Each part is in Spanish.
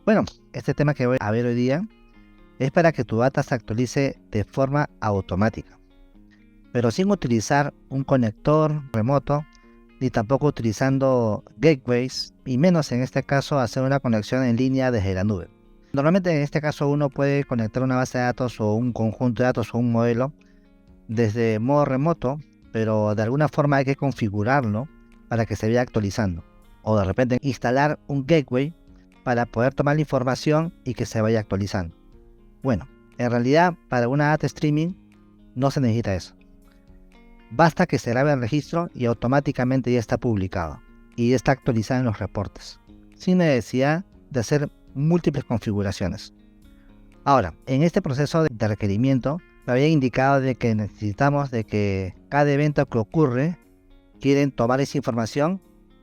Bueno, este tema que voy a ver hoy día es para que tu data se actualice de forma automática, pero sin utilizar un conector remoto, ni tampoco utilizando gateways, y menos en este caso hacer una conexión en línea desde la nube. Normalmente en este caso uno puede conectar una base de datos o un conjunto de datos o un modelo desde modo remoto, pero de alguna forma hay que configurarlo para que se vaya actualizando. O de repente instalar un gateway para poder tomar la información y que se vaya actualizando. Bueno, en realidad para una data streaming no se necesita eso. Basta que se grabe el registro y automáticamente ya está publicado y ya está actualizado en los reportes, sin necesidad de hacer múltiples configuraciones. Ahora, en este proceso de requerimiento, me había indicado de que necesitamos de que cada evento que ocurre, quieren tomar esa información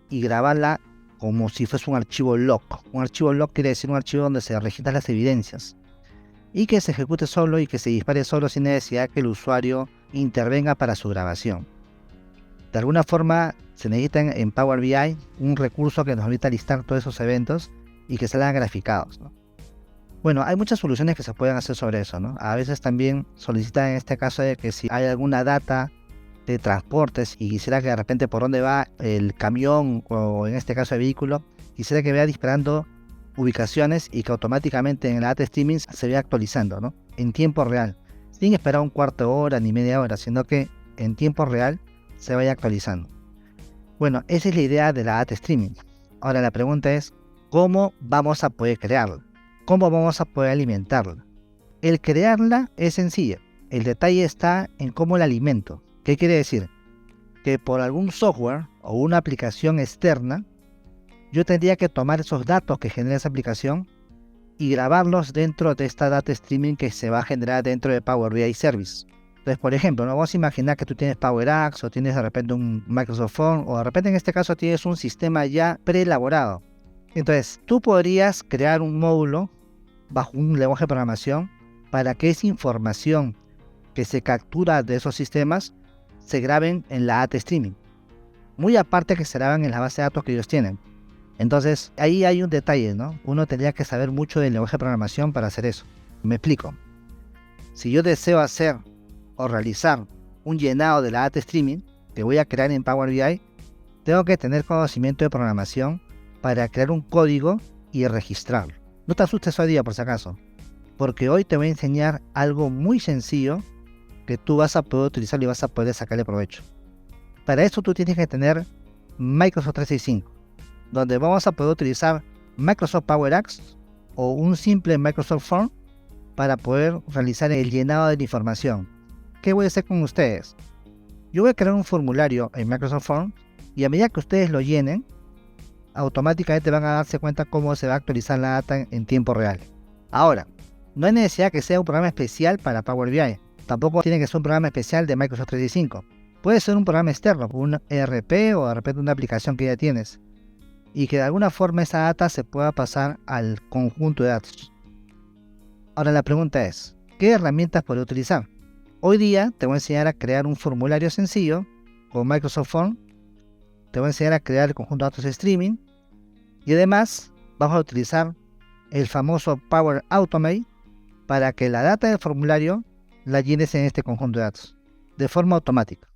y grabarla como si fuese un archivo log. Un archivo log quiere decir un archivo donde se registran las evidencias y que se ejecute solo y que se dispare solo sin necesidad que el usuario intervenga para su grabación. De alguna forma se necesita en Power BI un recurso que nos permita listar todos esos eventos y que salgan graficados, ¿no? Bueno, hay muchas soluciones que se pueden hacer sobre eso, ¿no? A veces también solicitan en este caso de que si hay alguna data de transportes y quisiera que de repente por dónde va el camión o en este caso el vehículo, quisiera que vaya disparando ubicaciones y que automáticamente en la data streaming se vaya actualizando, ¿no? En tiempo real, sin esperar un cuarto de hora ni media hora, sino que en tiempo real se vaya actualizando. Bueno, esa es la idea de la data streaming. Ahora la pregunta es, ¿cómo vamos a poder crearla? ¿Cómo vamos a poder alimentarla? El crearla es sencillo. El detalle está en cómo la alimento. ¿Qué quiere decir? Que por algún software o una aplicación externa, yo tendría que tomar esos datos que genera esa aplicación y grabarlos dentro de esta data streaming que se va a generar dentro de Power BI Service. Entonces, por ejemplo, ¿no? Vamos a imaginar que tú tienes Power Apps o tienes de repente un Microsoft Form o de repente en este caso tienes un sistema ya preelaborado. Entonces, tú podrías crear un módulo bajo un lenguaje de programación para que esa información que se captura de esos sistemas se graben en la data streaming. Muy aparte que se graban en la base de datos que ellos tienen. Entonces, ahí hay un detalle, ¿no? Uno tendría que saber mucho del lenguaje de programación para hacer eso. Me explico. Si yo deseo hacer o realizar un llenado de la data streaming que voy a crear en Power BI, tengo que tener conocimiento de programación para crear un código y registrarlo. No te asustes hoy día por si acaso, porque hoy te voy a enseñar algo muy sencillo que tú vas a poder utilizar y vas a poder sacarle provecho. Para eso tú tienes que tener Microsoft 365, donde vamos a poder utilizar Microsoft Power Apps o un simple Microsoft Form para poder realizar el llenado de la información. ¿Qué voy a hacer con ustedes? Yo voy a crear un formulario en Microsoft Form y a medida que ustedes lo llenen, automáticamente van a darse cuenta cómo se va a actualizar la data en tiempo real. Ahora, no hay necesidad que sea un programa especial para Power BI. Tampoco tiene que ser un programa especial de Microsoft 365. Puede ser un programa externo, un ERP o de repente una aplicación que ya tienes. Y que de alguna forma esa data se pueda pasar al conjunto de datos. Ahora la pregunta es, ¿qué herramientas puedo utilizar? Hoy día te voy a enseñar a crear un formulario sencillo con Microsoft Form. Te voy a enseñar a crear el conjunto de datos de streaming. Y además vamos a utilizar el famoso Power Automate para que la data del formulario la llenes en este conjunto de datos de forma automática.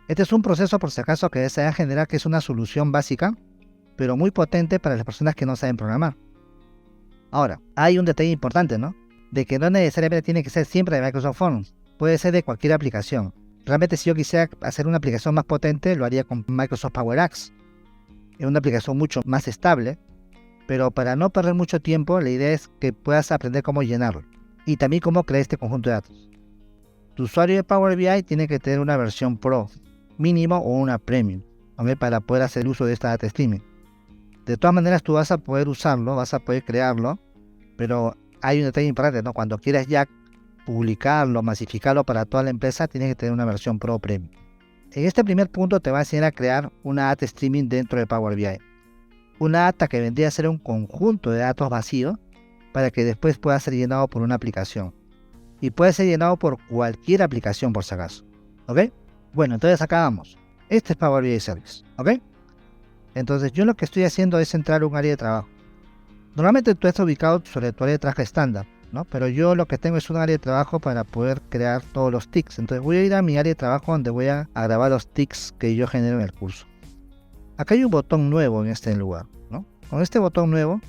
Este es un proceso por si acaso que desea generar, que es una solución básica pero muy potente para las personas que no saben programar. Ahora, hay un detalle importante, ¿no? De que no necesariamente tiene que ser siempre de Microsoft Forms, puede ser de cualquier aplicación. Realmente si yo quisiera hacer una aplicación más potente, lo haría con Microsoft Power Apps. Es una aplicación mucho más estable, pero para no perder mucho tiempo, la idea es que puedas aprender cómo llenarlo y también cómo crear este conjunto de datos. Tu usuario de Power BI tiene que tener una versión Pro mínimo o una Premium, ¿okay? Para poder hacer uso de esta data streaming. De todas maneras tú vas a poder usarlo, vas a poder crearlo, pero hay un detalle importante, ¿no? Cuando quieras ya publicarlo, masificarlo para toda la empresa, tienes que tener una versión Pro Premium. En este primer punto te va a enseñar a crear una data streaming dentro de Power BI. Una data que vendría a ser un conjunto de datos vacíos para que después pueda ser llenado por una aplicación. Y puede ser llenado por cualquier aplicación por si acaso. ¿Ok? Bueno, entonces acá vamos. Este es Power BI Service. ¿Ok? Entonces yo lo que estoy haciendo es entrar a un área de trabajo. Normalmente tú estás ubicado sobre tu área de trabajo estándar, ¿no? Pero yo lo que tengo es un área de trabajo para poder crear todos los tics. Entonces voy a ir a mi área de trabajo donde voy a grabar los tics que yo genero en el curso. Acá hay un botón nuevo en este lugar, ¿no? Con este botón nuevo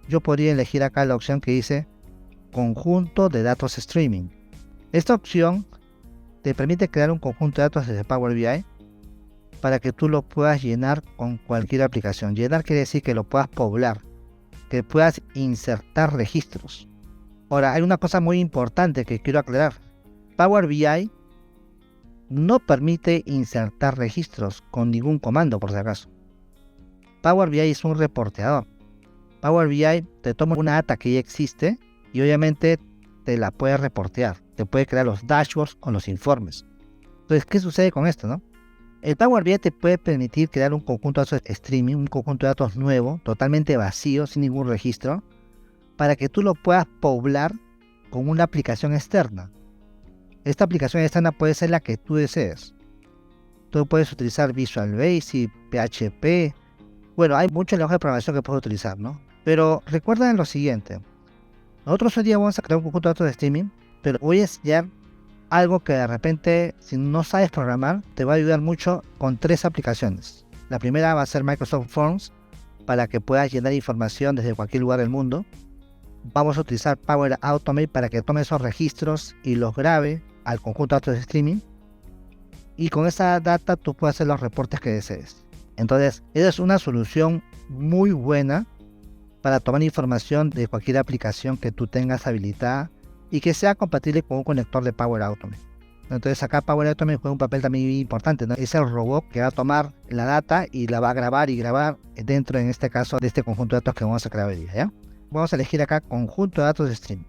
yo podría elegir acá la opción que dice conjunto de datos streaming. Esta opción te permite crear un conjunto de datos desde Power BI para que tú lo puedas llenar con cualquier aplicación. Llenar quiere decir que lo puedas poblar, que puedas insertar registros. Ahora, hay una cosa muy importante que quiero aclarar. Power BI no permite insertar registros con ningún comando, por si acaso. Power BI es un reporteador. Power BI te toma una data que ya existe y obviamente te la puede reportear. Te puede crear los dashboards o los informes. Entonces, ¿qué sucede con esto, no? El Power BI te puede permitir crear un conjunto de datos streaming, un conjunto de datos nuevo, totalmente vacío, sin ningún registro, para que tú lo puedas poblar con una aplicación externa. Esta aplicación externa puede ser la que tú desees. Tú puedes utilizar Visual Basic, PHP. Bueno, hay muchos lenguajes de programación que puedes utilizar, ¿no? Pero recuerda lo siguiente. Nosotros hoy día vamos a crear un conjunto de datos de streaming, pero voy a enseñar algo que de repente, si no sabes programar, te va a ayudar mucho con 3 aplicaciones. La primera va a ser Microsoft Forms, para que puedas llenar información desde cualquier lugar del mundo. Vamos a utilizar Power Automate para que tome esos registros y los grabe al conjunto de datos de streaming. Y con esa data tú puedes hacer los reportes que desees. Entonces, esa es una solución muy buena para tomar información de cualquier aplicación que tú tengas habilitada y que sea compatible con un conector de Power Automate. Entonces acá Power Automate juega un papel también importante, ¿no? Es el robot que va a tomar la data y la va a grabar y grabar dentro, en este caso, de este conjunto de datos que vamos a crear hoy día, ¿ya? Vamos a elegir acá conjunto de datos de streaming.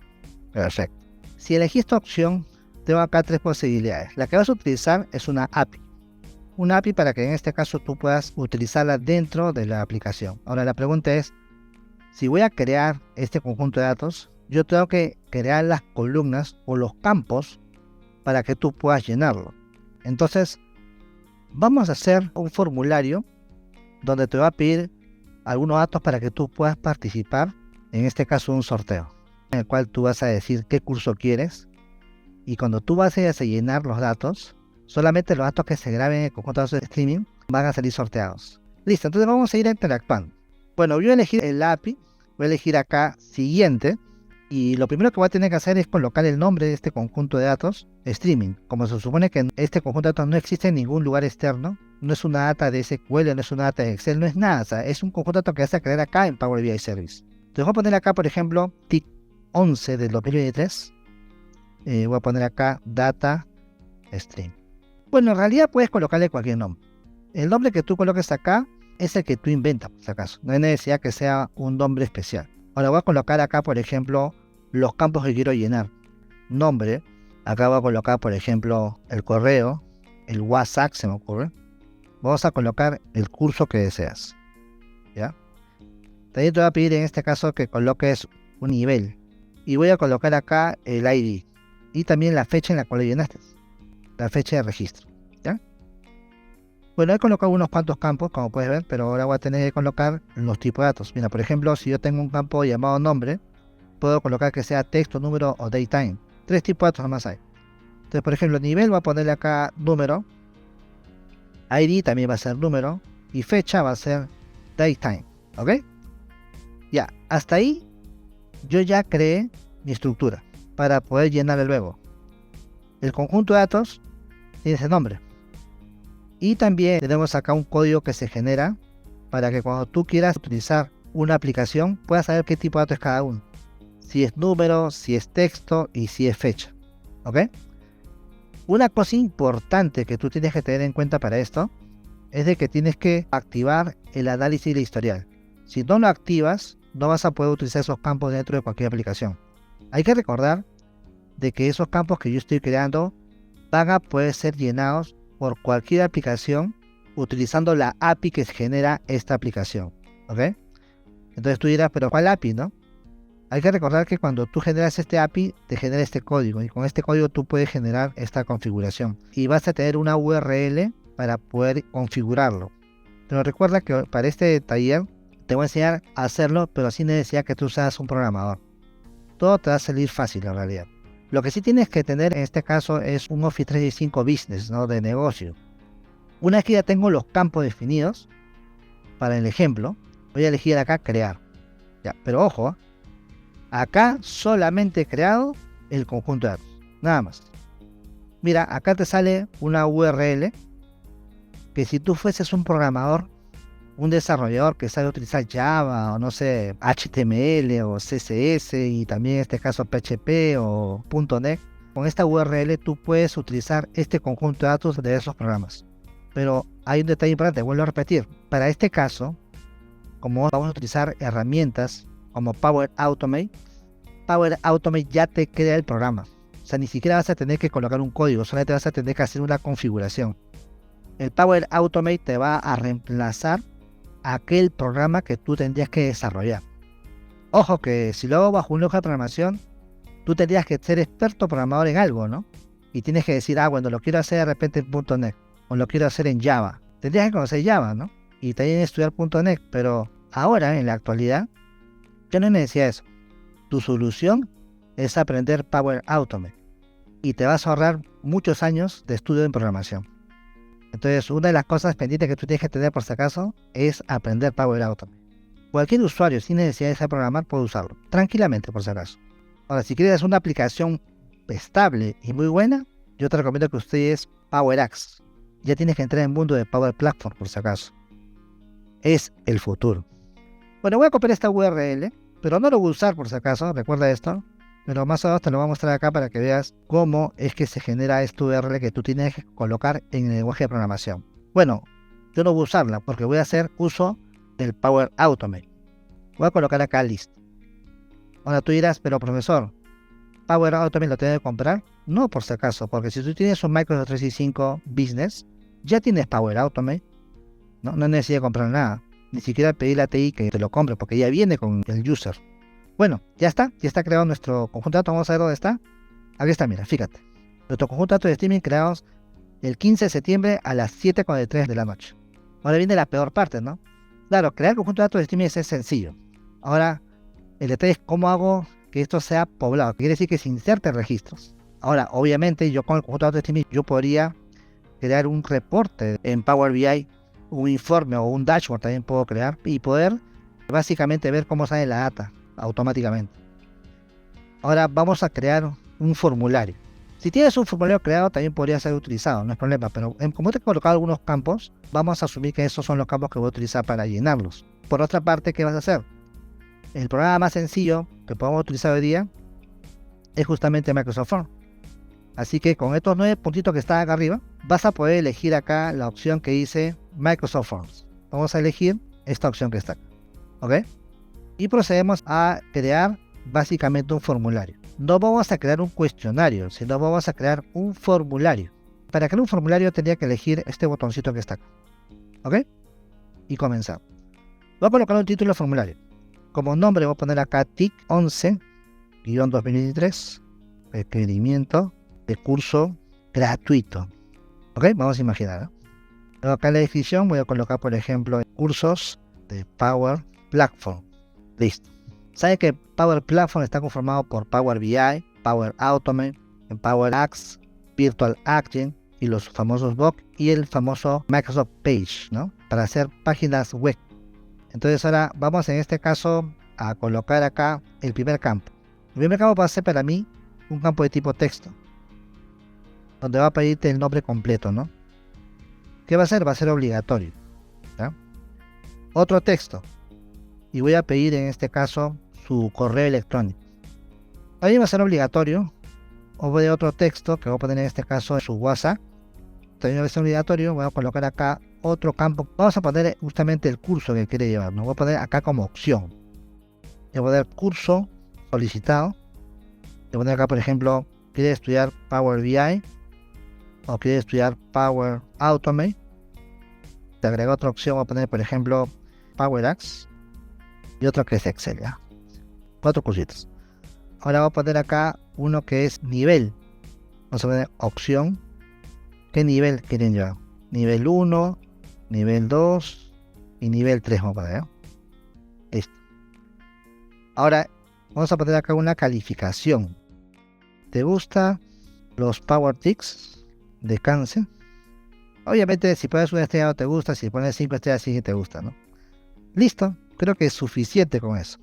Perfecto. Si elegí esta opción, tengo acá 3 posibilidades. La que vas a utilizar es una API. Una API para que en este caso tú puedas utilizarla dentro de la aplicación. Ahora la pregunta es, si voy a crear este conjunto de datos, yo tengo que crear las columnas o los campos para que tú puedas llenarlo. Entonces, vamos a hacer un formulario donde te va a pedir algunos datos para que tú puedas participar, en este caso un sorteo, en el cual tú vas a decir qué curso quieres, y cuando tú vas a llenar los datos, solamente los datos que se graben en el conjunto de datos de streaming van a salir sorteados. Listo, entonces vamos a ir interactuando. Bueno, voy a elegir el API, voy a elegir acá siguiente, y lo primero que voy a tener que hacer es colocar el nombre de este conjunto de datos streaming. Como se supone que este conjunto de datos no existe en ningún lugar externo, no es una data de SQL, no es una data de Excel, no es nada, o sea, es un conjunto de datos que vas a crear acá en Power BI Service. Entonces voy a poner acá, por ejemplo, TIC 11 del 2023. Voy a poner acá data stream. Bueno, en realidad puedes colocarle cualquier nombre. El nombre que tú coloques acá es el que tú inventas, por si acaso. No hay necesidad que sea un nombre especial. Ahora voy a colocar acá, por ejemplo, los campos que quiero llenar. Nombre. Acá voy a colocar, por ejemplo, el correo, el WhatsApp, se me ocurre. Vamos a colocar el curso que deseas. ¿Ya? También te voy a pedir en este caso que coloques un nivel. Y voy a colocar acá el ID. Y también la fecha en la cual lo llenaste. La fecha de registro. ¿Ya? Bueno, he colocado unos cuantos campos, como puedes ver, pero ahora voy a tener que colocar los tipos de datos. Mira, por ejemplo, si yo tengo un campo llamado nombre, puedo colocar que sea texto, número o datetime. 3 tipos de datos nomás hay. Entonces, por ejemplo, nivel voy a ponerle acá número. ID también va a ser número. Y fecha va a ser datetime. ¿Ok? Ya, hasta ahí yo ya creé mi estructura para poder llenar el luego. El conjunto de datos tiene ese nombre. Y también tenemos acá un código que se genera para que cuando tú quieras utilizar una aplicación puedas saber qué tipo de datos es cada uno. Si es número, si es texto y si es fecha. ¿Ok? Una cosa importante que tú tienes que tener en cuenta para esto es de que tienes que activar el análisis de historial. Si no lo activas, no vas a poder utilizar esos campos dentro de cualquier aplicación. Hay que recordar de que esos campos que yo estoy creando van a poder ser llenados por cualquier aplicación utilizando la API que genera esta aplicación. ¿Ok? Entonces tú dirás, pero ¿cuál API, no? Hay que recordar que cuando tú generas este API, te genera este código. Y con este código tú puedes generar esta configuración. Y vas a tener una URL para poder configurarlo. Pero recuerda que para este taller Te voy a enseñar a hacerlo, pero sin necesidad que tú seas un programador. Todo te va a salir fácil en realidad. Lo que sí tienes que tener en este caso es un Office 365 Business, ¿no? De negocio. Una vez que ya tengo los campos definidos, para el ejemplo, voy a elegir acá crear. Ya, pero ojo, ¿eh? Acá solamente he creado el conjunto de datos, nada más. Mira, acá te sale una URL que si tú fueses un programador, un desarrollador que sabe utilizar Java o no sé, HTML o CSS y también en este caso PHP o .NET, con esta URL tú puedes utilizar este conjunto de datos de esos programas. Pero hay un detalle importante, vuelvo a repetir, para este caso, como vamos a utilizar herramientas como Power Automate ya te crea el programa. O sea, ni siquiera vas a tener que colocar un código, solamente vas a tener que hacer una configuración. El Power Automate te va a reemplazar aquel programa que tú tendrías que desarrollar. Ojo que si lo hago bajo un lenguaje de programación, tú tendrías que ser experto programador en algo, ¿no? Y tienes que decir, bueno, lo quiero hacer de repente en .NET, o lo quiero hacer en Java. Tendrías que conocer Java, ¿no? Y también estudiar .NET, pero ahora, en la actualidad, ya no hay necesidad de eso. Tu solución es aprender Power Automate y te vas a ahorrar muchos años de estudio en programación. Entonces, una de las cosas pendientes que tú tienes que tener por si acaso es aprender Power Automate. Cualquier usuario sin necesidad de saber programar puede usarlo, tranquilamente por si acaso. Ahora, si quieres una aplicación estable y muy buena, yo te recomiendo que ustedes Power Apps. Ya tienes que entrar en el mundo de Power Platform por si acaso. Es el futuro. Bueno, voy a copiar esta URL, pero no lo voy a usar por si acaso, recuerda esto. Pero más abajo te lo voy a mostrar acá para que veas cómo es que se genera esta URL que tú tienes que colocar en el lenguaje de programación. Bueno, yo no voy a usarla porque voy a hacer uso del Power Automate. Voy a colocar acá list. Ahora tú dirás, pero profesor, ¿Power Automate lo tienes que comprar? No, por si acaso, porque si tú tienes un Microsoft 365 Business, ya tienes Power Automate. No necesitas comprar nada. Ni siquiera pedirle a TI que te lo compre porque ya viene con el user. Bueno, ya está creado nuestro conjunto de datos. Vamos a ver dónde está. Aquí está, mira, fíjate. Nuestro conjunto de datos de streaming creados el 15 de septiembre a las 7:43 de la noche. Ahora viene la peor parte, ¿no? Claro, crear conjunto de datos de streaming es sencillo. Ahora, el detalle es cómo hago que esto sea poblado. Quiere decir que se inserten registros. Ahora, obviamente, yo con el conjunto de datos de streaming, yo podría crear un reporte en Power BI, un informe o un dashboard también puedo crear y poder básicamente ver cómo sale la data automáticamente. Ahora vamos a crear un formulario. Si tienes un formulario creado también podría ser utilizado, no es problema, pero como te he colocado algunos campos, vamos a asumir que esos son los campos que voy a utilizar para llenarlos. Por otra parte, ¿qué vas a hacer? El programa más sencillo que podemos utilizar hoy día es justamente Microsoft Forms. Así que con estos 9 puntitos que están acá arriba, vas a poder elegir acá la opción que dice Microsoft Forms. Vamos a elegir esta opción que está acá, ¿ok? Y procedemos a crear básicamente un formulario. No vamos a crear un cuestionario, sino vamos a crear un formulario. Para crear un formulario tendría que elegir este botoncito que está acá, ¿ok? Y comenzar. Voy a colocar un título de formulario. Como nombre voy a poner acá TIC 11-2023, requerimiento de curso gratuito. ¿Ok? Vamos a imaginar, ¿no? Luego acá en la descripción voy a colocar, por ejemplo, cursos de Power Platform. Listo. ¿Saben que Power Platform está conformado por Power BI, Power Automate, Power Apps, Virtual Agent y los famosos bots y el famoso Microsoft Page, ¿no? Para hacer páginas web. Entonces ahora vamos en este caso a colocar acá el primer campo. El primer campo va a ser para mí un campo de tipo texto, donde va a pedirte el nombre completo, ¿no? ¿Qué va a ser? Va a ser obligatorio, ¿ya? Otro texto. Y voy a pedir en este caso su correo electrónico. Ahí va a ser obligatorio. O voy a otro texto que voy a poner en este caso su WhatsApp. También va a ser obligatorio. Voy a colocar acá otro campo. Vamos a poner justamente el curso que quiere llevar. Voy a poner acá como opción. Voy a poner curso solicitado. Voy a poner acá, por ejemplo, quiere estudiar Power BI o quiere estudiar Power Automate. Te agrego otra opción. Voy a poner, por ejemplo, Power Apps. Y otro que es Excel, ¿ya? 4 cursitos. Ahora voy a poner acá uno que es nivel. Vamos a poner opción. ¿Qué nivel quieren llevar? Nivel 1, nivel 2 y nivel 3 vamos a poner, ¿eh? Listo. Ahora vamos a poner acá una calificación. ¿Te gustan los Power Tics de Cáncer? Obviamente si pones una estrella no te gusta, si pones 5 estrellas sí que te gusta, ¿no? Listo, creo que es suficiente con eso.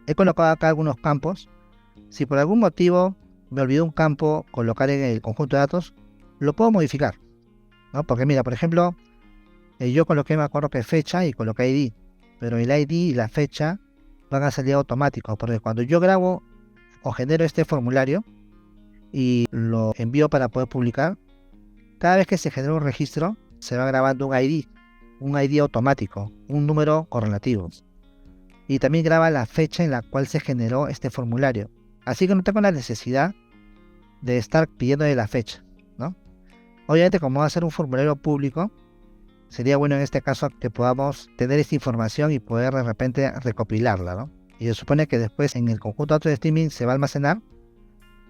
He colocado acá algunos campos. Si por algún motivo me olvidé un campo colocar en el conjunto de datos, lo puedo modificar, ¿no? Porque mira, por ejemplo, yo coloqué, me acuerdo que fecha y coloqué ID, pero el ID y la fecha van a salir automáticos, porque cuando yo grabo o genero este formulario y lo envío para poder publicar, cada vez que se genera un registro, se va grabando un ID automático, un número correlativo. Y también graba la fecha en la cual se generó este formulario. Así que no tengo la necesidad de estar pidiéndole la fecha, ¿no? Obviamente, como va a ser un formulario público, sería bueno en este caso que podamos tener esta información y poder de repente recopilarla, ¿no? Y se supone que después en el conjunto de datos de streaming se va a almacenar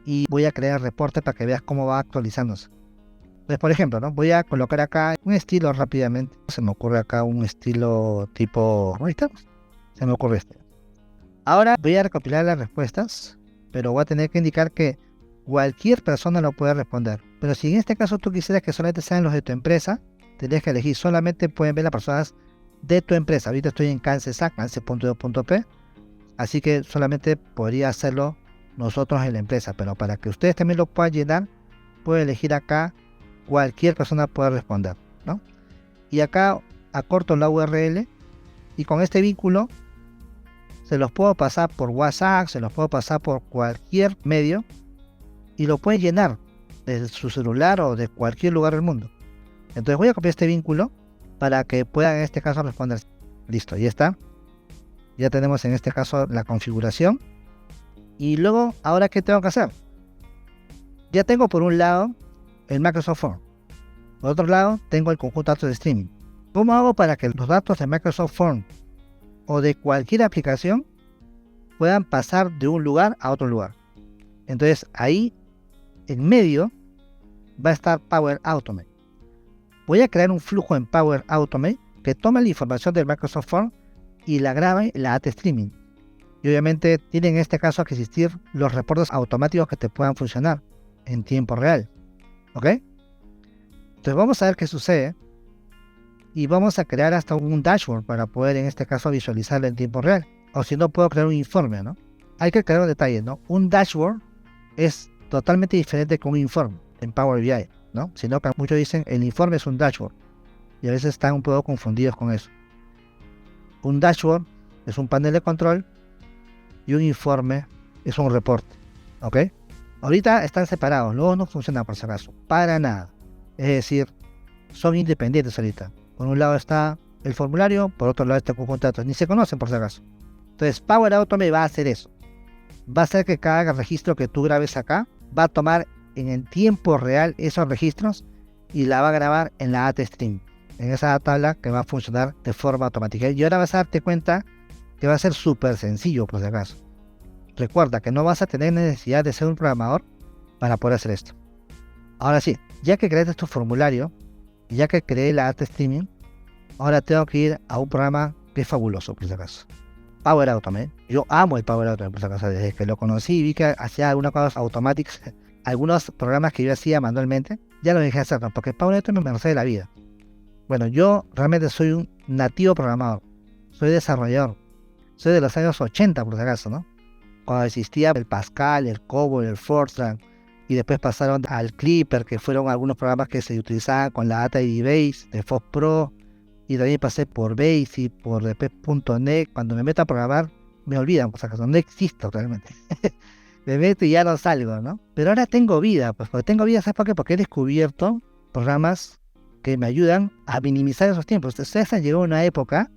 y voy a crear reporte para que veas cómo va actualizándose. Entonces, por ejemplo, ¿no? Voy a colocar acá un estilo rápidamente. Se me ocurre acá un estilo tipo... Ahí está. Se me ocurre este. Ahora voy a recopilar las respuestas, pero voy a tener que indicar que cualquier persona lo puede responder. Pero si en este caso tú quisieras que solamente sean los de tu empresa, tendrías que elegir solamente pueden ver las personas de tu empresa. Ahorita estoy en Cance.sa, Cance.io.p, así que solamente podría hacerlo nosotros en la empresa, pero para que ustedes también lo puedan llenar, pueden elegir acá, cualquier persona puede responder, ¿no? Y acá acorto la URL y con este vínculo se los puedo pasar por WhatsApp, se los puedo pasar por cualquier medio y lo pueden llenar desde su celular o de cualquier lugar del mundo. Entonces voy a copiar este vínculo para que puedan en este caso responder. Listo, ya está. Ya tenemos en este caso la configuración. Y luego, ¿ahora qué tengo que hacer? Ya tengo por un lado el Microsoft Form. Por otro lado, tengo el conjunto de datos de streaming. ¿Cómo hago para que los datos de Microsoft Form o de cualquier aplicación puedan pasar de un lugar a otro lugar? Entonces ahí en medio va a estar Power Automate. Voy a crear un flujo en Power Automate que tome la información del Microsoft Form y la grabe en la AT Streaming. Y obviamente tienen en este caso que existir los reportes automáticos que te puedan funcionar en tiempo real. ¿Ok? Entonces vamos a ver qué sucede. Y vamos a crear hasta un dashboard para poder en este caso visualizarlo en tiempo real. O si no, puedo crear un informe, ¿no? Hay que crear un detalle, ¿no? Un dashboard es totalmente diferente que un informe en Power BI, ¿no? Sino que muchos dicen el informe es un dashboard. Y a veces están un poco confundidos con eso. Un dashboard es un panel de control y un informe es un reporte, ¿ok? Ahorita están separados, luego no funcionan por si acaso, para nada. Es decir, son independientes ahorita. Por un lado está el formulario, por otro lado está el conjunto de datos, ni se conocen por si acaso. Entonces Power Automate va a hacer eso. Va a hacer que cada registro que tú grabes acá, va a tomar en el tiempo real esos registros y la va a grabar en la AT Stream, en esa tabla que va a funcionar de forma automática. Y ahora vas a darte cuenta que va a ser súper sencillo por si acaso. Recuerda que no vas a tener necesidad de ser un programador para poder hacer esto. Ahora sí, ya que creaste tu formulario, ya que creé la AT Streaming, ahora tengo que ir a un programa que es fabuloso por si acaso. Power Automate. Yo amo el Power Automate por si acaso. Desde que lo conocí y vi que hacía algunas cosas automáticas, algunos programas que yo hacía manualmente, ya lo dejé de hacer, ¿no? Porque Power Automate me resuelve la vida. Bueno, yo realmente soy un nativo programador. Soy desarrollador. Soy de los años 80 por si acaso, ¿no? Cuando existía el Pascal, el COBOL, el Fortran, y después pasaron al Clipper, que fueron algunos programas que se utilizaban con la Data ID Base de Fox Pro, y también pasé por Basic, por .NET. Cuando me meto a programar, me olvidan, por si acaso, no existo realmente. Me meto y ya no salgo, ¿no? Pero ahora tengo vida, pues porque tengo vida, ¿sabes por qué? Porque he descubierto programas que me ayudan a minimizar esos tiempos. Ustedes han llegado a una época,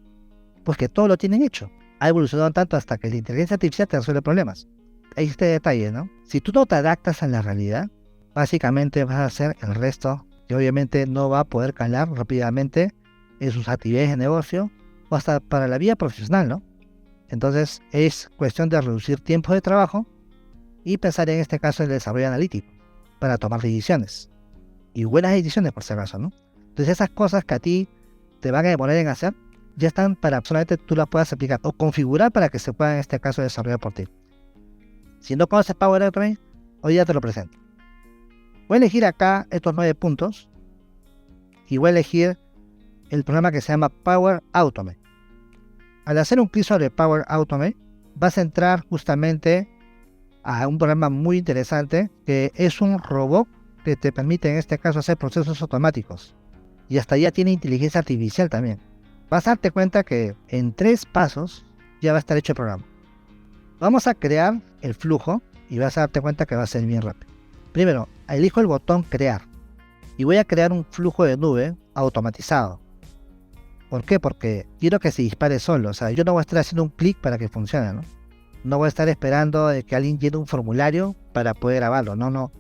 pues que todo lo tienen hecho. Ha evolucionado tanto hasta que la inteligencia artificial te resuelve problemas. Hay este detalle, ¿no? Si tú no te adaptas a la realidad, básicamente vas a hacer el resto, que obviamente no va a poder calar rápidamente en sus actividades de negocio o hasta para la vida profesional, ¿no? Entonces es cuestión de reducir tiempo de trabajo y pensar en este caso en el desarrollo analítico para tomar decisiones y buenas decisiones por si acaso, ¿no? Entonces esas cosas que a ti te van a demorar en hacer, ya están para solamente tú las puedas aplicar o configurar para que se pueda en este caso desarrollar por ti. Si no conoces Power Automate, hoy ya te lo presento. Voy a elegir acá estos 9 puntos y voy a elegir el programa que se llama Power Automate. Al hacer un clic sobre Power Automate, vas a entrar justamente a un programa muy interesante que es un robot que te permite en este caso hacer procesos automáticos. Y hasta ya tiene inteligencia artificial también. Vas a darte cuenta que en 3 pasos ya va a estar hecho el programa. Vamos a crear el flujo y vas a darte cuenta que va a ser bien rápido. Primero, elijo el botón crear y voy a crear un flujo de nube automatizado. ¿Por qué? Porque quiero que se dispare solo. O sea, yo no voy a estar haciendo un clic para que funcione, ¿no? No voy a estar esperando de que alguien llene un formulario para poder grabarlo. No.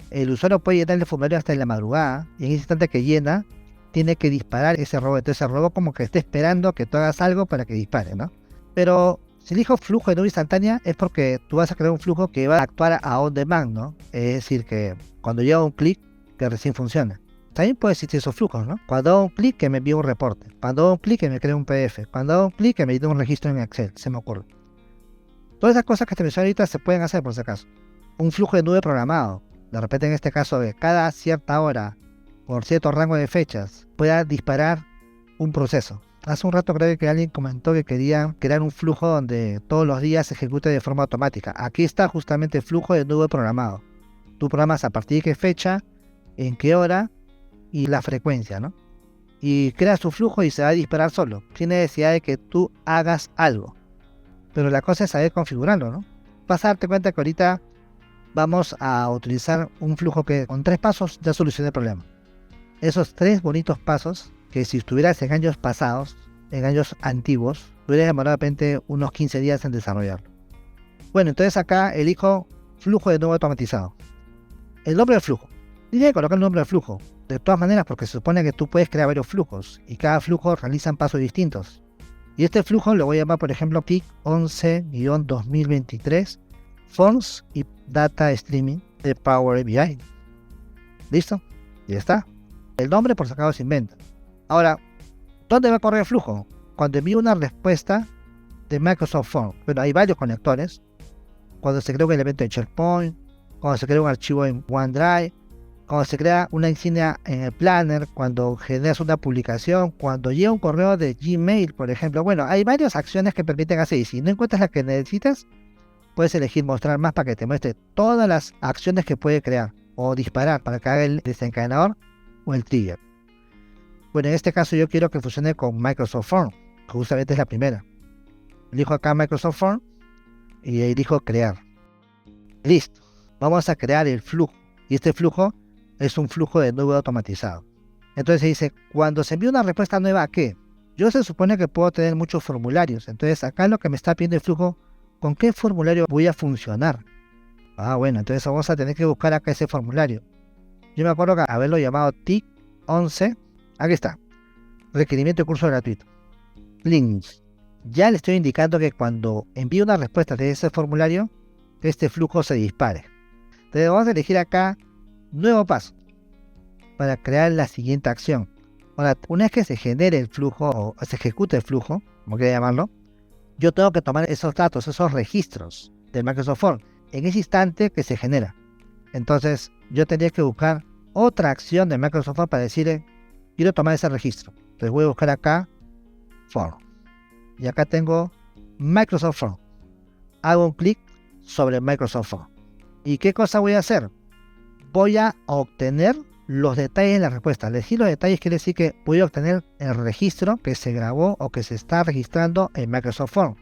El usuario puede llenar el formulario hasta en la madrugada y en ese instante que llena, tiene que disparar ese robot. Entonces el robot como que esté esperando que tú hagas algo para que dispare, ¿no? Pero si elijo flujo de nube instantánea es porque tú vas a crear un flujo que va a actuar a on demand, ¿no? Es decir, que cuando yo hago un clic, que recién funciona. También puede existir esos flujos, ¿no? Cuando hago un clic, que me envíe un reporte. Cuando hago un clic, que me cree un PDF. Cuando hago un clic, que me dé un registro en Excel, se me ocurre. Todas esas cosas que te mencioné ahorita se pueden hacer por si acaso. Un flujo de nube programado. De repente en este caso de cada cierta hora, por cierto rango de fechas, pueda disparar un proceso. Hace un rato creo que alguien comentó que quería crear un flujo donde todos los días se ejecute de forma automática. Aquí está justamente el flujo de nube programado. Tú programas a partir de qué fecha, en qué hora y la frecuencia, ¿no? Y creas tu flujo y se va a disparar solo, sin necesidad de que tú hagas algo. Pero la cosa es saber configurarlo, ¿no? Vas a darte cuenta que ahorita vamos a utilizar un flujo que con 3 pasos ya soluciona el problema. Esos 3 bonitos pasos que si estuvieras en años pasados, en años antiguos, hubieras demorado de repente unos 15 días en desarrollarlo. Bueno, entonces acá elijo flujo de nube automatizado. El nombre del flujo. Tienes que colocar el nombre del flujo. De todas maneras, porque se supone que tú puedes crear varios flujos y cada flujo realizan pasos distintos. Y este flujo lo voy a llamar, por ejemplo, PIC 11-2023 Forms y Data Streaming de Power BI. ¿Listo? Ya está. El nombre por si acaso se inventa. Ahora, ¿dónde va a correr el flujo? Cuando envío una respuesta de Microsoft Forms. Bueno, hay varios conectores. Cuando se crea un elemento en SharePoint, cuando se crea un archivo en OneDrive, cuando se crea una insignia en el Planner, cuando generas una publicación, cuando llega un correo de Gmail, por ejemplo. Bueno, hay varias acciones que permiten hacer y si no encuentras la que necesitas, puedes elegir mostrar más para que te muestre todas las acciones que puede crear o disparar para que haga el desencadenador o el trigger. Bueno, en este caso yo quiero que funcione con Microsoft Forms, que justamente es la primera. Elijo acá Microsoft Forms y elijo crear. Listo. Vamos a crear el flujo y este flujo es un flujo de nube automatizado. Entonces se dice, cuando se envía una respuesta nueva, ¿a qué? Yo se supone que puedo tener muchos formularios. Entonces acá lo que me está pidiendo el flujo, ¿con qué formulario voy a funcionar? Ah, bueno, entonces vamos a tener que buscar acá ese formulario. Yo me acuerdo que haberlo llamado TIC 11. Aquí está. Requerimiento de curso gratuito. Links. Ya le estoy indicando que cuando envíe una respuesta de ese formulario, este flujo se dispare. Entonces vamos a elegir acá nuevo paso para crear la siguiente acción. Ahora, una vez que se genere el flujo o se ejecute el flujo, como quiera llamarlo, yo tengo que tomar esos datos, esos registros del Microsoft Forms en ese instante que se genera. Entonces yo tendría que buscar otra acción de Microsoft Forms para decirle, quiero tomar ese registro. Entonces voy a buscar acá Form y acá tengo Microsoft Forms. Hago un clic sobre Microsoft Forms. ¿Y qué cosa voy a hacer? Voy a obtener los detalles de la respuesta. Al decir los detalles quiere decir que voy a obtener el registro que se grabó o que se está registrando en Microsoft Forms.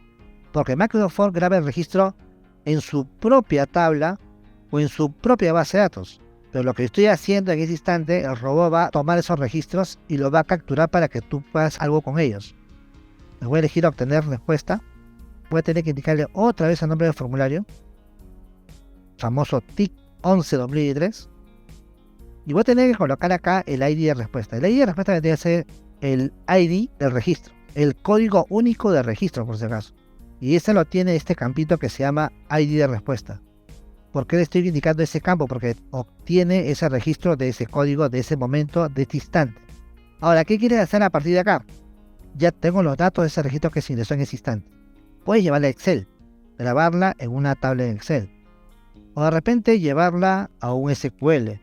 Porque Microsoft Forms graba el registro en su propia tabla o en su propia base de datos. Pero lo que estoy haciendo en ese instante, el robot va a tomar esos registros y los va a capturar para que tú hagas algo con ellos. Me voy a elegir obtener respuesta. Voy a tener que indicarle otra vez el nombre del formulario. Famoso TIC 11-2003. Y voy a tener que colocar acá el ID de respuesta. El ID de respuesta vendría a ser el ID del registro. El código único de registro, por si acaso. Y ese lo tiene este campito que se llama ID de respuesta. ¿Por qué le estoy indicando ese campo? Porque obtiene ese registro de ese código, de ese momento, de este instante. Ahora, ¿qué quieres hacer a partir de acá? ya tengo los datos de ese registro que se ingresó en ese instante. Puedes llevarla a Excel, grabarla en una tabla en Excel, o de repente llevarla a un SQL,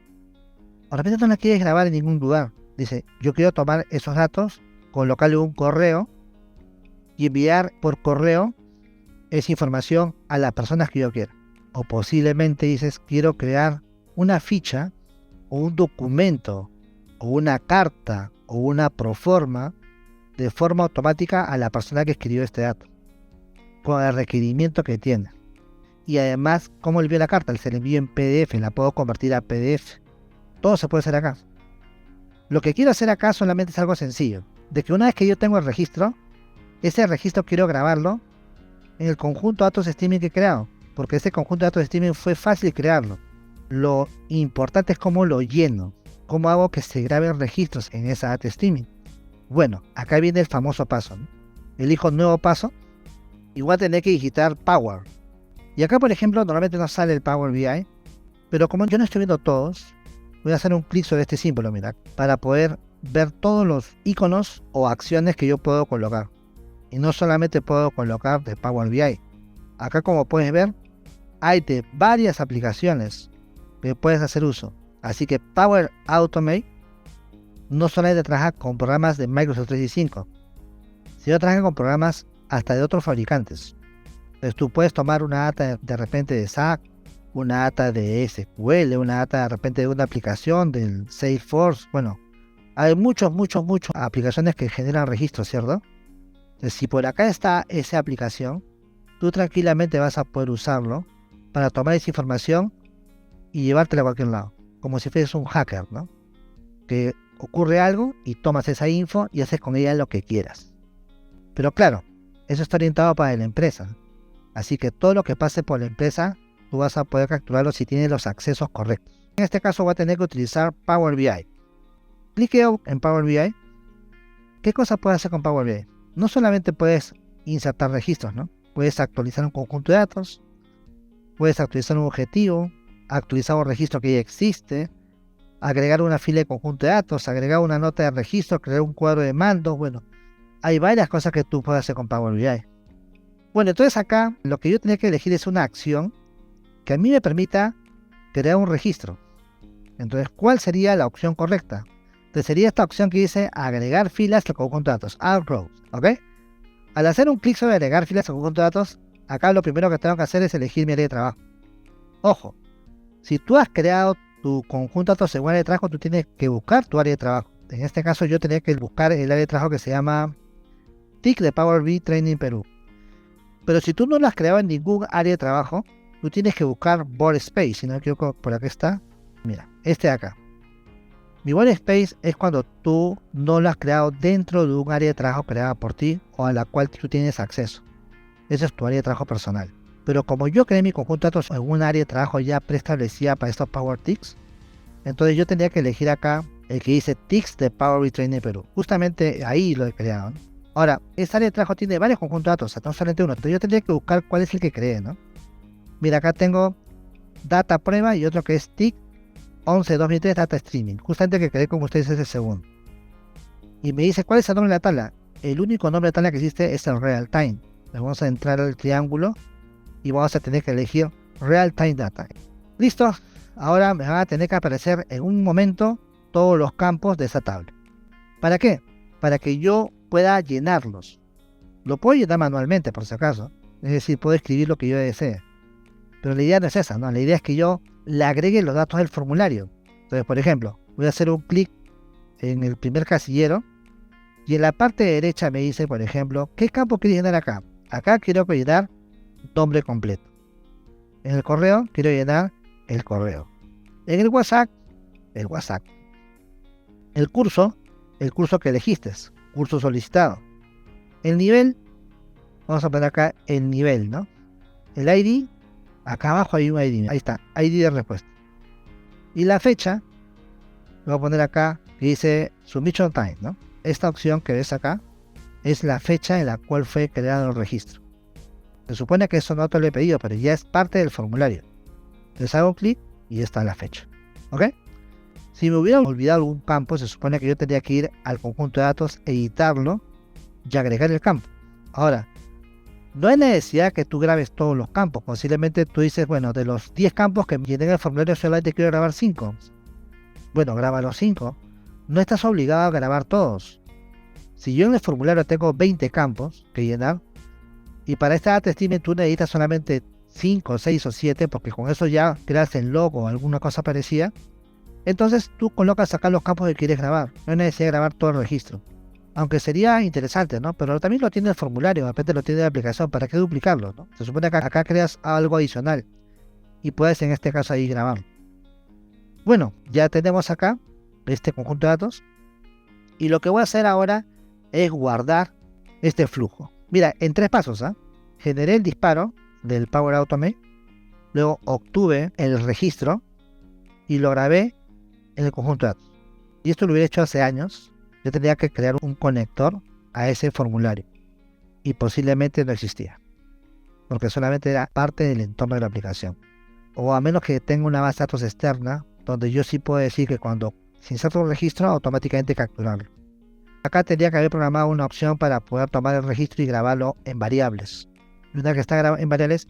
o de repente no la quieres grabar en ningún lugar. Dice, yo quiero tomar esos datos, colocarle un correo y enviar por correo esa información a las personas que yo quiera. O posiblemente dices, quiero crear una ficha o un documento o una carta o una proforma de forma automática a la persona que escribió este dato, con el requerimiento que tiene. Y además, ¿cómo le envío la carta? Se la envío en PDF, la puedo convertir a PDF. Todo se puede hacer acá. Lo que quiero hacer acá solamente es algo sencillo, de que una vez que yo tengo el registro, ese registro quiero grabarlo en el conjunto de datos de streaming que he creado, porque ese conjunto de datos de streaming fue fácil crearlo. Lo importante es cómo lo lleno, cómo hago que se graben registros en esa data streaming. Bueno, acá viene el famoso paso, ¿no? Elijo nuevo paso y voy a tener que digitar Power. Y acá, por ejemplo, normalmente no sale el Power BI, pero como yo no estoy viendo todos, voy a hacer un clic sobre este símbolo, mira, para poder ver todos los iconos o acciones que yo puedo colocar. Y no solamente puedo colocar de Power BI. Acá, como puedes ver, hay de varias aplicaciones que puedes hacer uso. Así que Power Automate no solamente trabaja con programas de Microsoft 365, sino trabaja con programas hasta de otros fabricantes. Entonces tú puedes tomar una data de repente de SAC, una data de SQL, una data de repente de una aplicación del Salesforce. Bueno, hay muchas aplicaciones que generan registros, ¿cierto? Entonces, si por acá está esa aplicación, tú tranquilamente vas a poder usarlo para tomar esa información y llevártela a cualquier lado, como si fueras un hacker, ¿no? Que ocurre algo y tomas esa info y haces con ella lo que quieras. Pero claro, eso está orientado para la empresa. Así que todo lo que pase por la empresa, tú vas a poder capturarlo si tienes los accesos correctos. En este caso voy a tener que utilizar Power BI. Cliqueo en Power BI. ¿Qué cosa puedes hacer con Power BI? No solamente puedes insertar registros, ¿no? Puedes actualizar un conjunto de datos, puedes actualizar un objetivo, actualizar un registro que ya existe, agregar una fila de conjunto de datos, agregar una nota de registro, crear un cuadro de mandos. Bueno, hay varias cosas que tú puedes hacer con Power BI. Bueno, entonces acá lo que yo tenía que elegir es una acción que a mí me permita crear un registro. Entonces, ¿cuál sería la opción correcta? Entonces sería esta opción que dice agregar filas al conjunto de datos, add rows, ¿ok? Al hacer un clic sobre agregar filas al conjunto de datos, acá lo primero que tengo que hacer es elegir mi área de trabajo. Ojo, si tú has creado tu conjunto de datos en un área de trabajo, tú tienes que buscar tu área de trabajo. En este caso yo tenía que buscar el área de trabajo que se llama TIC de Power BI Training Perú. Pero si tú no lo has creado en ningún área de trabajo, tú tienes que buscar Board Space. Si no me equivoco, por aquí está. Mira, este de acá. Mi Board Space es cuando tú no lo has creado dentro de un área de trabajo creada por ti o a la cual tú tienes acceso. Ese es tu área de trabajo personal. Pero como yo creé mi conjunto de datos en un área de trabajo ya preestablecida para estos Power TICs, entonces yo tendría que elegir acá el que dice TICs de Power BI Training Perú. Justamente ahí lo he creado, ¿no? Ahora, esta área de trabajo tiene varios conjuntos de datos, no solamente uno. Entonces yo tendría que buscar cuál es el que creé, ¿no? Mira, acá tengo Data Prueba y otro que es TIC 11-2003 Data Streaming. Justamente el que creé con ustedes es el segundo. Y me dice, ¿cuál es el nombre de la tabla? El único nombre de tabla que existe es el Real Time. Le vamos a entrar al triángulo y vamos a tener que elegir Real Time Data. Listo. Ahora me van a tener que aparecer en un momento todos los campos de esa tabla. ¿Para qué? Para que yo pueda llenarlos. Lo puedo llenar manualmente, por si acaso. Es decir, puedo escribir lo que yo desee. Pero la idea no es esa, ¿no? La idea es que yo le agregue los datos del formulario. Entonces, por ejemplo, voy a hacer un clic en el primer casillero y en la parte derecha me dice, por ejemplo, ¿qué campo quiero llenar acá? Acá quiero llenar nombre completo. En el correo quiero llenar el correo. En el WhatsApp, el WhatsApp. El curso que elegiste, curso solicitado. El nivel, vamos a poner acá el nivel, ¿no? El ID, acá abajo hay un ID, ahí está, ID de respuesta. Y la fecha, voy a poner acá, que dice Submission Time, ¿no? Esta opción que ves acá es la fecha en la cual fue creado el registro. Se supone que eso no te lo he pedido, pero ya es parte del formulario. Les hago clic y está la fecha. ¿Ok? Si me hubiera olvidado algún campo, se supone que yo tendría que ir al conjunto de datos, editarlo y agregar el campo. Ahora, no hay necesidad que tú grabes todos los campos. Posiblemente tú dices, bueno, de los 10 campos que llené en el formulario solamente quiero grabar 5. Bueno, graba los 5. No estás obligado a grabar todos. Si yo en el formulario tengo 20 campos que llenar, y para esta data streaming tú necesitas solamente 5, 6 o 7, porque con eso ya creas el logo o alguna cosa parecida, entonces tú colocas acá los campos que quieres grabar. No hay necesidad de grabar todo el registro. Aunque sería interesante, ¿no? Pero también lo tiene el formulario, de repente lo tiene la aplicación. ¿Para qué duplicarlo, no? Se supone que acá creas algo adicional y puedes en este caso ahí grabar. Bueno, ya tenemos acá este conjunto de datos y lo que voy a hacer ahora es guardar este flujo. Mira, en 3 pasos, ¿ah? Generé el disparo del Power Automate, luego obtuve el registro y lo grabé en el conjunto de datos. Y esto lo hubiera hecho hace años. Yo tenía que crear un conector a ese formulario y posiblemente no existía, porque solamente era parte del entorno de la aplicación. O a menos que tenga una base de datos externa, donde yo sí puedo decir que cuando se inserta un registro, automáticamente capturarlo. Acá tendría que haber programado una opción para poder tomar el registro y grabarlo en variables. Y una vez que está grabado en variables,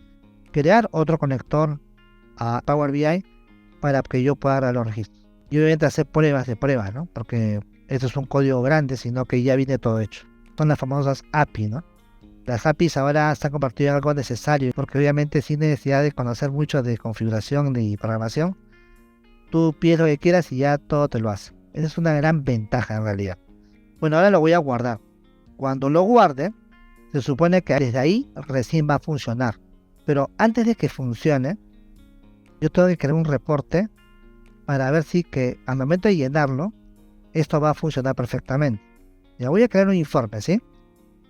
crear otro conector a Power BI para que yo pueda grabar los registros. Y obviamente hacer pruebas de pruebas, ¿no? Porque esto es un código grande, sino que ya viene todo hecho. Son las famosas API, ¿no? Las APIs ahora se han convertido en algo necesario, porque obviamente sin necesidad de conocer mucho de configuración ni programación, tú pides lo que quieras y ya todo te lo hace. Esa es una gran ventaja en realidad. Bueno, ahora lo voy a guardar. Cuando lo guarde, se supone que desde ahí recién va a funcionar. Pero antes de que funcione, yo tengo que crear un reporte para ver si que al momento de llenarlo, esto va a funcionar perfectamente. Ya voy a crear un informe, ¿sí?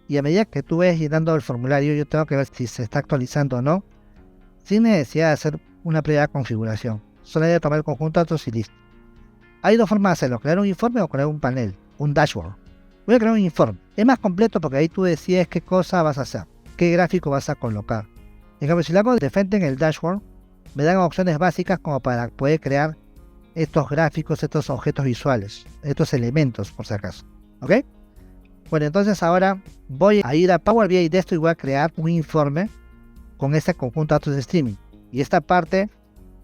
Y a medida que tú ves llenando el formulario, yo tengo que ver si se está actualizando o no, sin necesidad de hacer una previa configuración. Solo hay que tomar el conjunto de datos y listo. Hay 2 formas de hacerlo, crear un informe o crear un panel, un dashboard. Voy a crear un informe. Es más completo porque ahí tú decides qué cosa vas a hacer, qué gráfico vas a colocar. En cambio, si lo hago de frente en el dashboard, me dan opciones básicas como para poder crear estos gráficos, estos objetos visuales, estos elementos por si acaso. ¿Ok? Bueno, entonces ahora voy a ir a Power BI de esto y voy a crear un informe con este conjunto de datos de streaming. Y esta parte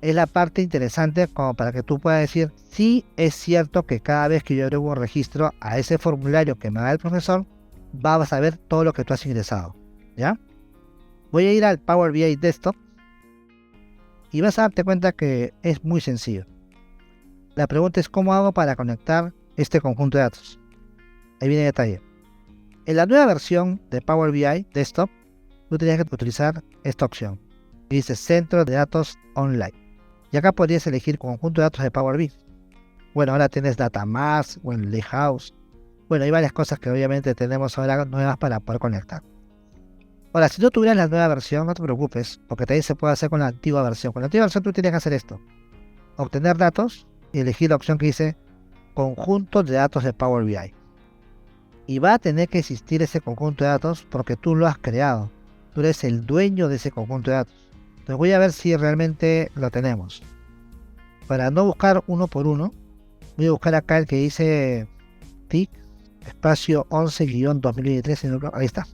es la parte interesante como para que tú puedas decir si es cierto que cada vez que yo agrego un registro a ese formulario que me da el profesor, vas a ver todo lo que tú has ingresado. ¿Ya? Voy a ir al Power BI Desktop y vas a darte cuenta que es muy sencillo. La pregunta es cómo hago para conectar este conjunto de datos. Ahí viene el detalle. En la nueva versión de Power BI Desktop, tú tenías que utilizar esta opción. Que dice Centro de Datos Online. Y acá podrías elegir conjunto de datos de Power BI. Bueno, ahora tienes DataMass o el Lakehouse. Bueno, hay varias cosas que obviamente tenemos ahora nuevas para poder conectar. Ahora, si no tuvieras la nueva versión, no te preocupes, porque también se puede hacer con la antigua versión. Con la antigua versión tú tienes que hacer esto. Obtener datos y elegir la opción que dice conjunto de datos de Power BI. Y va a tener que existir ese conjunto de datos porque tú lo has creado. Tú eres el dueño de ese conjunto de datos. Entonces voy a ver si realmente lo tenemos. Para no buscar uno por uno, voy a buscar acá el que dice TIC, espacio 11-2023. Ahí está.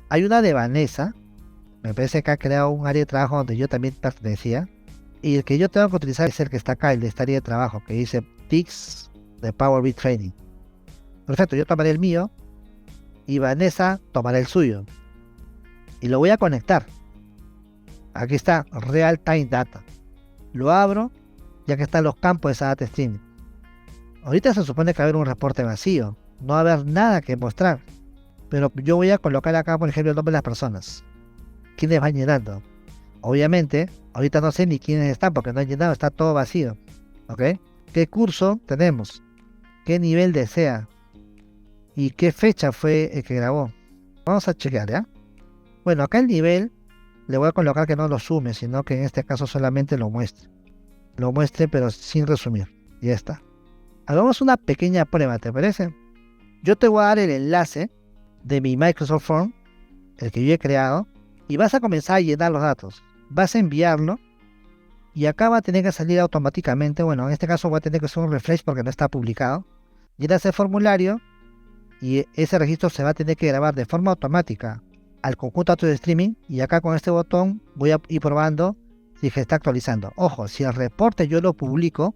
Hay una de Vanessa. Me parece que ha creado un área de trabajo donde yo también pertenecía. Y el que yo tengo que utilizar es el que está acá, el de esta área de trabajo, que dice TICs de Power BI Training. Perfecto, yo tomaré el mío y Vanessa tomará el suyo. Y lo voy a conectar. Aquí está, Real Time Data. Lo abro, ya que están los campos de esa data streaming. Ahorita se supone que va a haber un reporte vacío. No va a haber nada que mostrar. Pero yo voy a colocar acá, por ejemplo, el nombre de las personas. ¿Quiénes van llenando? Obviamente, ahorita no sé ni quiénes están porque no han llenado, está todo vacío. ¿Ok? ¿Qué curso tenemos? ¿Qué nivel desea? ¿Y qué fecha fue el que grabó? Vamos a chequear, ¿ya? Bueno, acá el nivel le voy a colocar que no lo sume, sino que en este caso solamente lo muestre. Lo muestre pero sin resumir. Ya está. Hagamos una pequeña prueba, ¿te parece? Yo te voy a dar el enlace de mi Microsoft Form, el que yo he creado, y vas a comenzar a llenar los datos. Vas a enviarlo y acá va a tener que salir automáticamente. Bueno, en este caso voy a tener que hacer un refresh porque no está publicado. Llenas el formulario y ese registro se va a tener que grabar de forma automática al conjunto de datos de streaming, y acá con este botón voy a ir probando si se está actualizando. Ojo, si el reporte yo lo publico,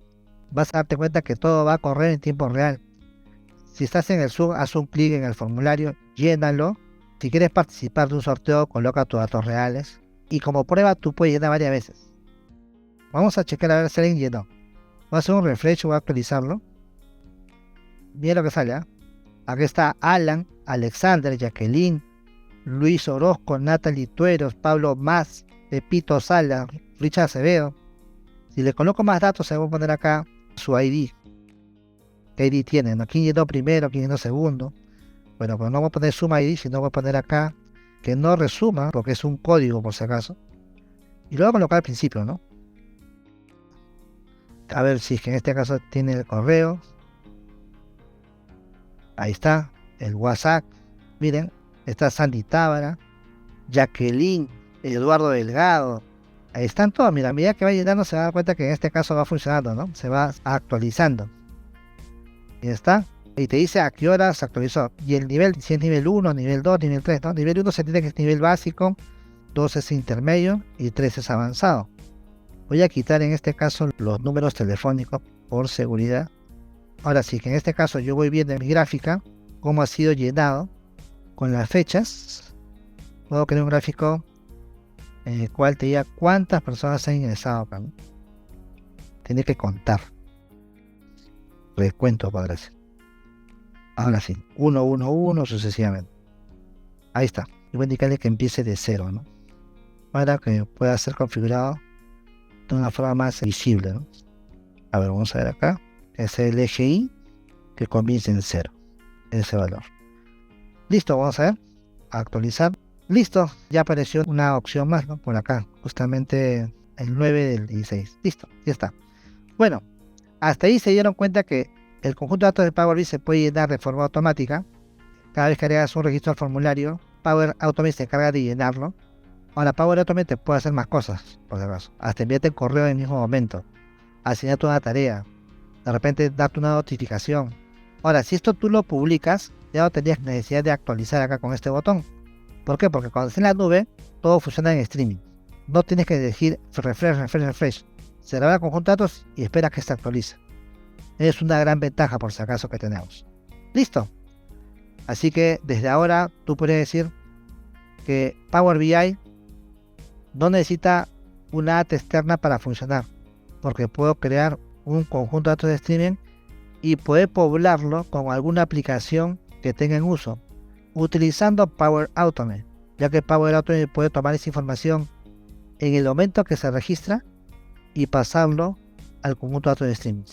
vas a darte cuenta que todo va a correr en tiempo real. Si estás en el Zoom, haz un clic en el formulario, llénalo. Si quieres participar de un sorteo, coloca tus datos reales. Y como prueba, tú puedes llenar varias veces. Vamos a checar a ver si alguien llenó. Voy a hacer un refresh, voy a actualizarlo. Mira lo que sale, ¿eh? Aquí está Alan, Alexander, Jacqueline, Luis Orozco, Natalie Tueros, Pablo Más, Pepito Sala, Richard Acevedo. Si le coloco más datos, se va a poner acá su ID. ¿Qué ID tiene? ¿No? ¿Quién llenó primero? ¿Quién llenó segundo? Bueno, pues no voy a poner suma ID, sino voy a poner acá que no resuma, porque es un código por si acaso. Y lo voy a colocar al principio, ¿no? A ver si es que en este caso tiene el correo. Ahí está, el WhatsApp. Miren, está Sandy Tábara, Jacqueline, Eduardo Delgado. Ahí están todos. Mira, a medida que va llenando se va a dar cuenta que en este caso va funcionando, ¿no? Se va actualizando. Y está. Y te dice a qué hora se actualizó. Y el nivel, si es nivel 1, nivel 2, nivel 3, ¿no? Nivel 1 se entiende que es nivel básico, 2 es intermedio y 3 es avanzado. Voy a quitar en este caso los números telefónicos por seguridad. Ahora sí, que en este caso yo voy viendo en mi gráfica cómo ha sido llenado con las fechas. Puedo crear un gráfico en el cual te diga cuántas personas han ingresado acá, ¿no? Tiene que contar. Recuento, padre. Ahora sí, 1, 1, 1 sucesivamente. Ahí está. Y voy a indicarle que empiece de 0, ¿no? Para que pueda ser configurado de una forma más visible, ¿no? A ver, vamos a ver acá. Es el eje Y que comienza en 0. Ese valor. Listo, vamos a ver. Actualizar. Listo, ya apareció una opción más, ¿no? Por acá, justamente el 9 del 16. Listo, ya está. Bueno, hasta ahí se dieron cuenta que el conjunto de datos de Power BI se puede llenar de forma automática. Cada vez que agregas un registro al formulario, Power Automate se encarga de llenarlo. Ahora, Power Automate puede hacer más cosas, por si acaso. Hasta enviarte el correo en el mismo momento, asignarte una tarea, de repente darte una notificación. Ahora, si esto tú lo publicas, ya no tendrías necesidad de actualizar acá con este botón. ¿Por qué? Porque cuando está en la nube, todo funciona en streaming. No tienes que decir refresh. Se graba el conjunto de datos y espera que se actualice. Es una gran ventaja por si acaso que tenemos. Listo. Así que desde ahora tú puedes decir que Power BI no necesita una AT externa para funcionar, porque puedo crear un conjunto de datos de streaming y poder poblarlo con alguna aplicación que tenga en uso, utilizando Power Automate, ya que Power Automate puede tomar esa información en el momento que se registra y pasarlo al conjunto de datos de streaming.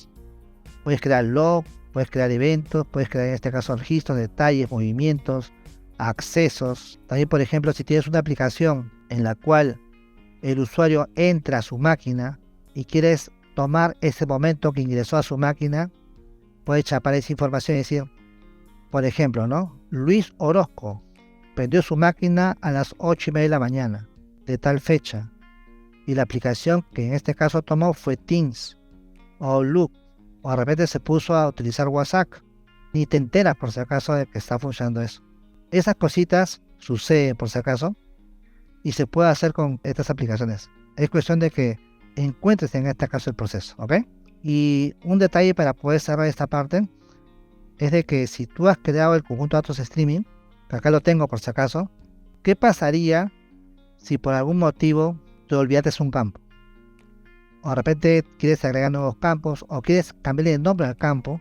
Puedes crear log, puedes crear eventos, puedes crear en este caso registros, detalles, movimientos, accesos. También, por ejemplo, si tienes una aplicación en la cual el usuario entra a su máquina y quieres tomar ese momento que ingresó a su máquina, puedes chapar esa información y decir, por ejemplo, ¿no? Luis Orozco prendió su máquina a las 8:30 de la mañana de tal fecha, y la aplicación que en este caso tomó fue Teams o Outlook, o de repente se puso a utilizar WhatsApp. Ni te enteras por si acaso de que está funcionando eso. Esas cositas suceden por si acaso y se puede hacer con estas aplicaciones. Es cuestión de que encuentres en este caso el proceso, ¿ok? Y un detalle para poder cerrar esta parte es de que si tú has creado el conjunto de datos streaming, que acá lo tengo por si acaso, ¿qué pasaría si por algún motivo te olvidaste un campo? O de repente quieres agregar nuevos campos, o quieres cambiarle el nombre al campo,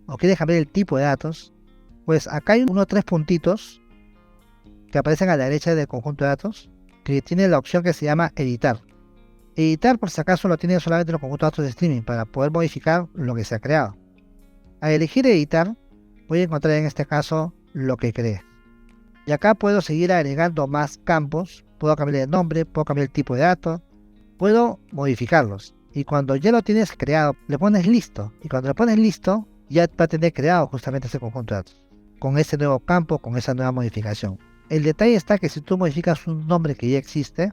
o quieres cambiar el tipo de datos. Pues acá hay unos 3 puntitos que aparecen a la derecha del conjunto de datos, que tiene la opción que se llama editar. Editar, por si acaso, lo tiene solamente los conjuntos de datos de streaming para poder modificar lo que se ha creado. Al elegir editar, voy a encontrar en este caso lo que creé. Y acá puedo seguir agregando más campos, puedo cambiar el nombre, puedo cambiar el tipo de datos, puedo modificarlos. Y cuando ya lo tienes creado, le pones listo. Y cuando le pones listo, ya va a tener creado justamente ese conjunto de datos, con ese nuevo campo, con esa nueva modificación. El detalle está que si tú modificas un nombre que ya existe,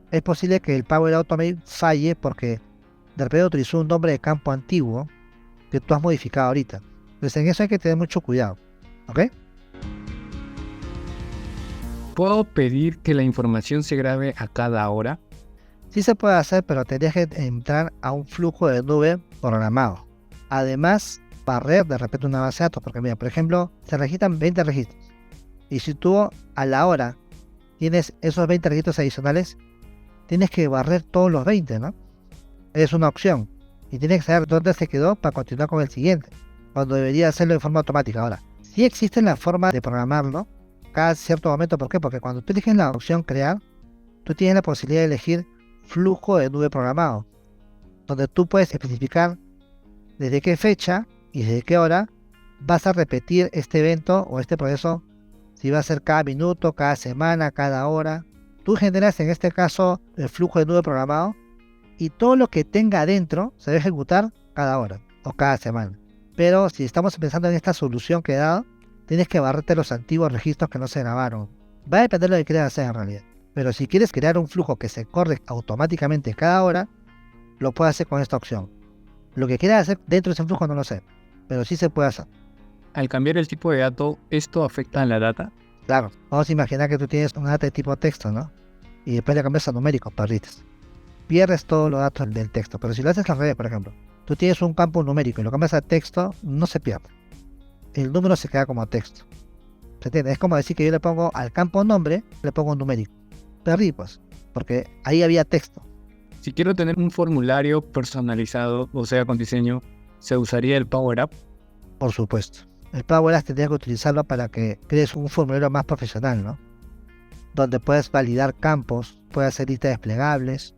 es posible que el Power Automate falle porque de repente utilizó un nombre de campo antiguo que tú has modificado ahorita. Entonces en eso hay que tener mucho cuidado. ¿Ok? ¿Puedo pedir que la información se grabe a cada hora? Sí se puede hacer, pero tendrías que entrar a un flujo de nube programado. Además, barrer de repente una base de datos, porque mira, por ejemplo, se registran 20 registros. Y si tú a la hora tienes esos 20 registros adicionales, tienes que barrer todos los 20, ¿no? Es una opción. Y tienes que saber dónde se quedó para continuar con el siguiente, cuando debería hacerlo de forma automática. Ahora, sí existe la forma de programarlo cada cierto momento. ¿Por qué? Porque cuando tú eliges la opción crear, tú tienes la posibilidad de elegir flujo de nube programado, donde tú puedes especificar desde qué fecha y desde qué hora vas a repetir este evento o este proceso, si va a ser cada minuto, cada semana, cada hora. Tú generas en este caso el flujo de nube programado y todo lo que tenga adentro se debe ejecutar cada hora o cada semana. Pero si estamos pensando en esta solución que he dado, tienes que barrerte los antiguos registros que no se grabaron. Va a depender de lo que quieras hacer en realidad. Pero si quieres crear un flujo que se corre automáticamente cada hora, lo puedes hacer con esta opción. Lo que quieras hacer dentro de ese flujo no lo sé, pero sí se puede hacer. Al cambiar el tipo de dato, ¿esto afecta a la data? Claro, vamos a imaginar que tú tienes un data de tipo texto, ¿no? Y después le cambias a numérico, perdites. Pierdes todos los datos del texto, pero si lo haces al revés, por ejemplo, tú tienes un campo numérico y lo cambias a texto, no se pierde. El número se queda como texto. ¿Se entiende? Es como decir que yo le pongo al campo nombre, le pongo un numérico. Perdí, pues, porque ahí había texto. Si quiero tener un formulario personalizado, o sea, con diseño, ¿se usaría el Power App? Por supuesto. El Power Apps tendría que utilizarlo para que crees un formulario más profesional, ¿no? Donde puedes validar campos, puedes hacer listas desplegables,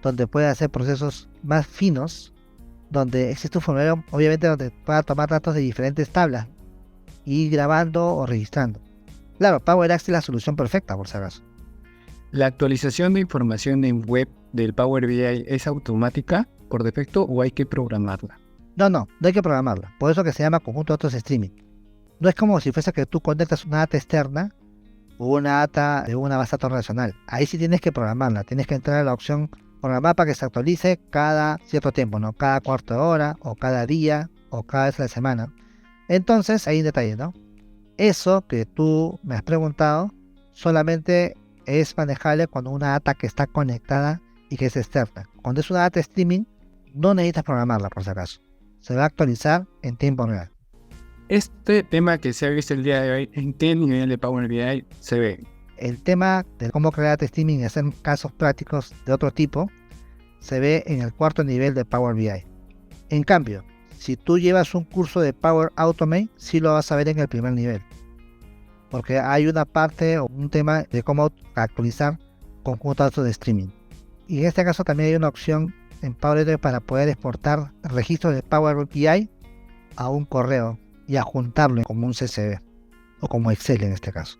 donde puedes hacer procesos más finos, donde existe un formulario, obviamente, donde pueda tomar datos de diferentes tablas y ir grabando o registrando. Claro, Power Apps es la solución perfecta, por si acaso. ¿La actualización de información en web del Power BI es automática por defecto o hay que programarla? No hay que programarla. Por eso que se llama conjunto de datos de streaming. No es como si fuese que tú conectas una data externa o una data de una base de datos relacional. Ahí sí tienes que programarla. Tienes que entrar a la opción programar para que se actualice cada cierto tiempo, ¿no? Cada cuarto de hora, o cada día, o cada vez a la semana. Entonces, hay un detalle, ¿no? Eso que tú me has preguntado solamente es manejable cuando una data que está conectada y que es externa. Cuando es una data streaming, no necesitas programarla, por si acaso. Se va a actualizar en tiempo real. Este tema que se ha visto el día de hoy, ¿en qué nivel de Power BI se ve? El tema de cómo crear data streaming y hacer casos prácticos de otro tipo se ve en el cuarto nivel de Power BI. En cambio, si tú llevas un curso de Power Automate, sí lo vas a ver en el primer nivel. Porque hay una parte o un tema de cómo actualizar conjuntos de datos de streaming. Y en este caso también hay una opción en Power BI para poder exportar registros de Power BI a un correo y adjuntarlo como un CSV o como Excel en este caso.